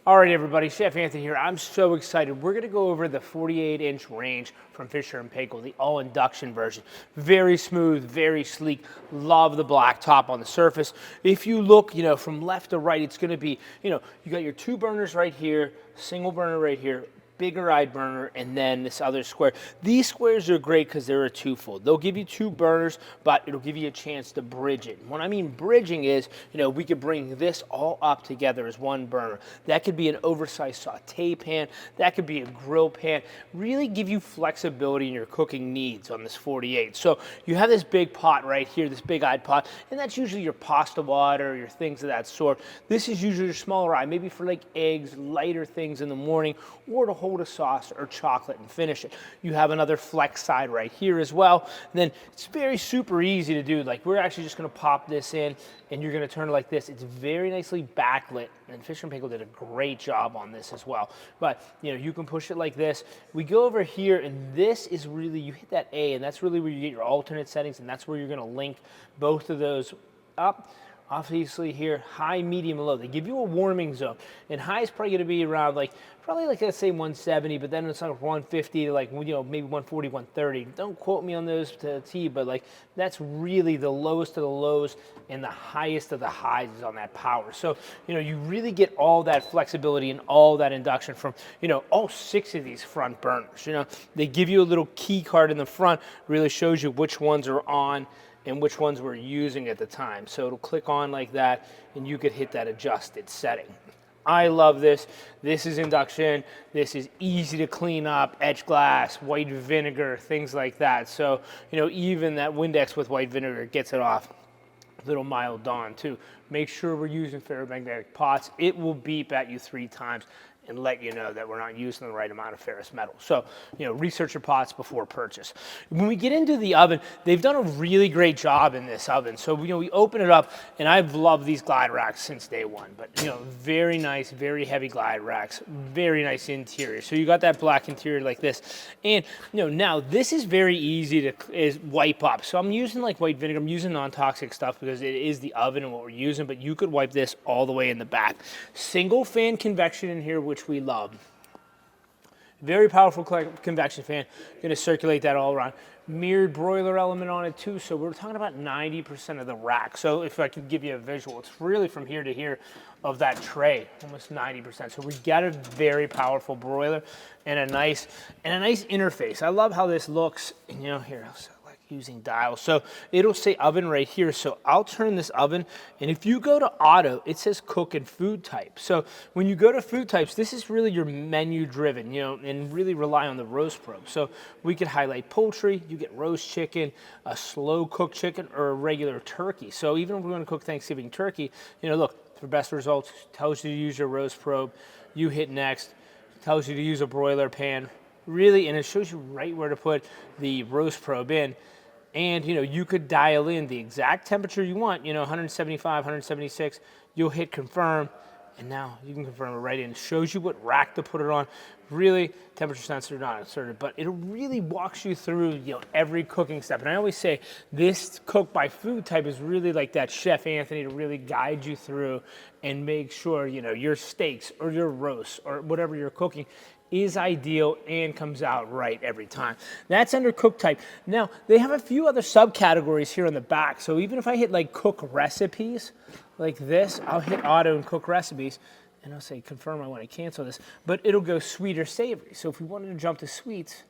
All right, everybody, Chef Anthony here. I'm so excited. We're gonna go over the 48-inch range from Fisher and Paykel, the all induction version. Very smooth, very sleek. Love the black top on the surface. If you look, from left to right, it's gonna be, you got your two burners right here, single burner right here, bigger eye burner, and then this other square. These squares are great because they're a twofold. They'll give you two burners, but it'll give you a chance to bridge it. What I mean bridging is, we could bring this all up together as one burner. That could be an oversized saute pan. That could be a grill pan. Really give you flexibility in your cooking needs on this 48. So you have this big pot right here, this big eyed pot, and that's usually your pasta water, your things of that sort. This is usually your smaller eye, maybe for like eggs, lighter things in the morning, or to hold a sauce or chocolate and finish it. You have another flex side right here as well. And then it's very super easy to do. Like, we're actually just gonna pop this in and you're gonna turn it like this. It's very nicely backlit, and Fisher & Paykel did a great job on this as well. But you can push it like this. We go over here, and this is really, you hit that A, and that's really where you get your alternate settings, and that's where you're gonna link both of those up. Obviously here, high, medium, and low. They give you a warming zone. And high is probably gonna be around probably let's say 170, but then it's like 150 to maybe 140, 130. Don't quote me on those to T, but that's really the lowest of the lows and the highest of the highs is on that power. So, you really get all that flexibility and all that induction from, all 6 of these front burners. They give you a little key card in the front, really shows you which ones are on and which ones we're using at the time. So it'll click on like that, and you could hit that adjusted setting. I love this. This is induction. This is easy to clean up, etch glass, white vinegar, things like that. So, even that Windex with white vinegar gets it off. A little mild dawn too. Make sure we're using ferromagnetic pots. It will beep at you 3 times and let you know that we're not using the right amount of ferrous metal. So, research your pots before purchase. When we get into the oven, they've done a really great job in this oven. So, we open it up, and I've loved these glide racks since day one. But, very nice, very heavy glide racks, very nice interior. So you got that black interior like this. And, now this is very easy to wipe up. So I'm using white vinegar. I'm using non-toxic stuff because it is the oven and what we're using, but you could wipe this all the way in the back. Single fan convection in here, which we love. Very powerful convection fan. Going to circulate that all around. Mirrored broiler element on it too, so we're talking about 90% of the rack. So if I could give you a visual, it's really from here to here of that tray, almost 90%. So we got a very powerful broiler and a nice interface. I love how this looks. Here, using dials. So it'll say oven right here. So I'll turn this oven, and if you go to auto, it says cook and food type. So when you go to food types, this is really your menu driven, and really rely on the roast probe. So we could highlight poultry, you get roast chicken, a slow cooked chicken, or a regular turkey. So even if we're going to cook Thanksgiving turkey, look, for best results, tells you to use your roast probe, you hit next, tells you to use a broiler pan, really, and it shows you right where to put the roast probe in. And, you could dial in the exact temperature you want, 175, 176. You'll hit confirm, and now you can confirm it right in. It shows you what rack to put it on. Really, temperature sensitive, not inserted, but it really walks you through, every cooking step. And I always say this cook by food type is really like that Chef Anthony to really guide you through and make sure, your steaks or your roasts or whatever you're cooking is ideal and comes out right every time. That's under cook type. Now, they have a few other subcategories here on the back. So even if I hit cook recipes, like this, I'll hit auto and cook recipes, and I'll say confirm I want to cancel this, but it'll go sweet or savory. So if we wanted to jump to sweets,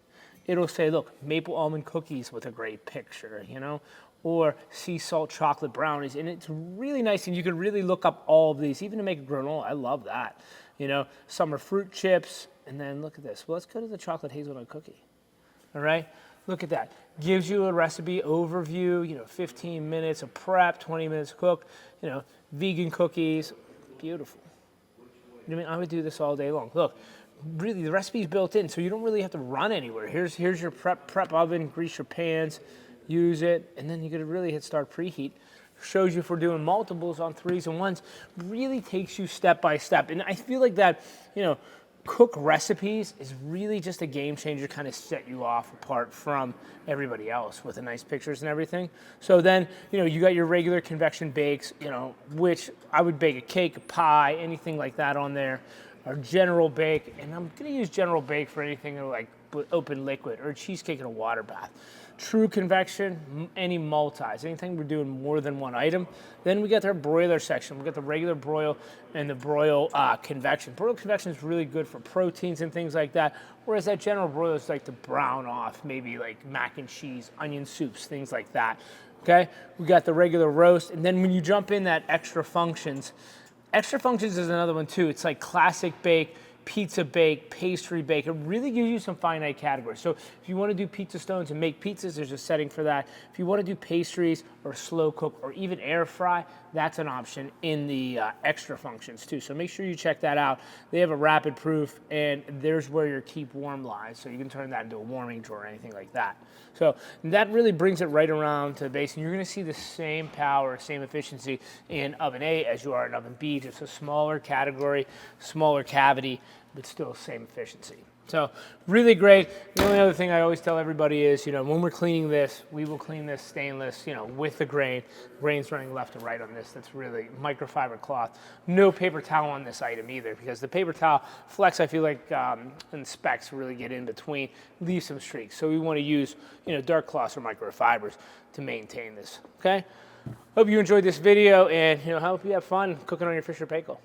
it'll say, look, maple almond cookies with a great picture, or sea salt chocolate brownies. And it's really nice, and you can really look up all of these, even to make a granola. I love that. Summer fruit chips. And then look at this. Well, let's go to the chocolate hazelnut cookie. All right? Look at that. Gives you a recipe overview, 15 minutes of prep, 20 minutes to cook, vegan cookies. Beautiful. I would do this all day long. Look, really, the recipe's built in, so you don't really have to run anywhere. Here's your prep oven, grease your pans, use it, and then you're going to really hit start preheat. Shows you if we're doing multiples on 3s and 1s. Really takes you step by step. And I feel like that, cook recipes is really just a game changer, kind of set you off apart from everybody else with the nice pictures and everything. So then, you got your regular convection bakes, which I would bake a cake, a pie, anything like that on there. our General Bake, and I'm gonna use General Bake for anything like open liquid or cheesecake in a water bath. True convection, any multis, anything we're doing more than one item. Then we got our broiler section. We got the regular broil and the broil convection. Broil convection is really good for proteins and things like that, whereas that general broil is like to brown off, maybe like mac and cheese, onion soups, things like that. Okay, we got the regular roast, and then when you jump in that extra functions is another one too. It's like classic bake, pizza bake, pastry bake. It really gives you some finite categories. So if you want to do pizza stones and make pizzas, there's a setting for that. If you want to do pastries or slow cook or even air fry, that's an option in the extra functions too. So make sure you check that out. They have a rapid proof, and there's where your keep warm lies. So you can turn that into a warming drawer or anything like that. So that really brings it right around to the base. And you're going to see the same power, same efficiency in oven A as you are in oven B. Just a smaller category, smaller cavity, but still same efficiency. So really great. The only other thing I always tell everybody is, when we're cleaning this, we will clean this stainless, with the grain. Grain's running left and right on this. That's really microfiber cloth. No paper towel on this item either, because the paper towel flex, I feel like, and specs really get in between, leave some streaks. So we want to use, dark cloths or microfibers to maintain this, okay? Hope you enjoyed this video, and, hope you have fun cooking on your Fisher Paykel.